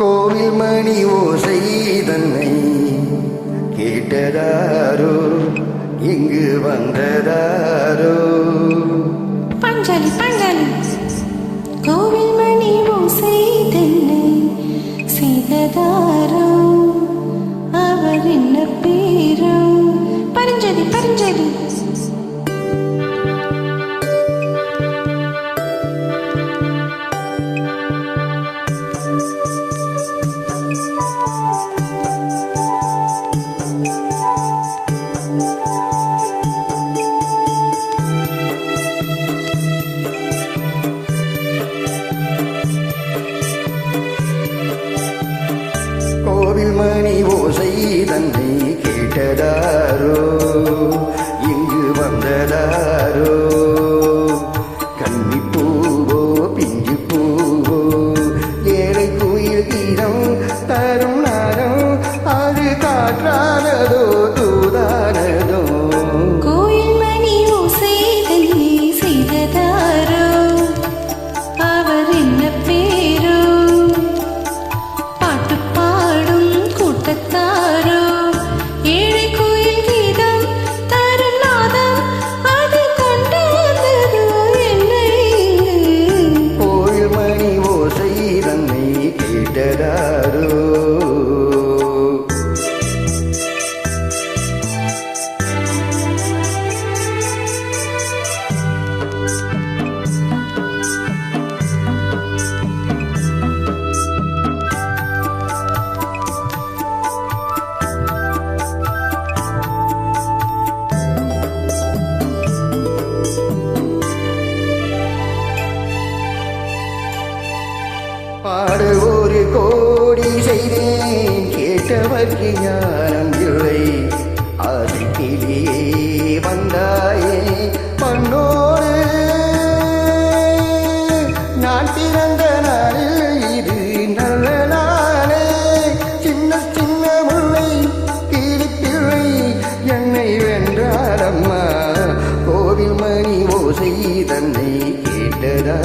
கோவில் மணி ஓசை தன்னை கேட்டதாரோ, இங்கு வந்ததாரோ? பஞ்சாலி பஞ்சாலி கோவில் மணி ஓசை தன்னை செய்ததாரோ, அவர் என்ன பேரோ? பரிஞ்சலி பரிஞ்சலி கோவில் மணி ஓசை தன்னை கேட்டதாரோ, இங்கு வந்ததாரோ? கன்னி பூவோ பிஞ்சு பூவோ, ஏழை குயில் கீதம் தரும் நாரம், அது காற்றானதோ தூதானதோ? கோயில் மணி ஓசை தன்னை செய்ததாரோ, அவர் என்ன பேரோ? பாட்டு பாடும் கூட்டத்தாரோ, ஏழை கோயில் கீதம் தரும் நாதம், அது கொண்டு வந்ததோ என்னை? கோவில் மணி ஓசை தன்னை கேட்டதாரோ? பாடு ஒரு கோடி செய்தேன், கேட்டவர்க்கு ஞானம் இல்லை. ஆசைக்கிலேயே வந்தாயே பண்ணோடு, நான் பிறந்த நாளில் இது நல்ல நாளே. சின்ன சின்ன முல்லை கிளிப்பிள்ளை என்னை வென்றாரம்மா, கோவில் மணி ஓசை தன்னை கேட்டதா?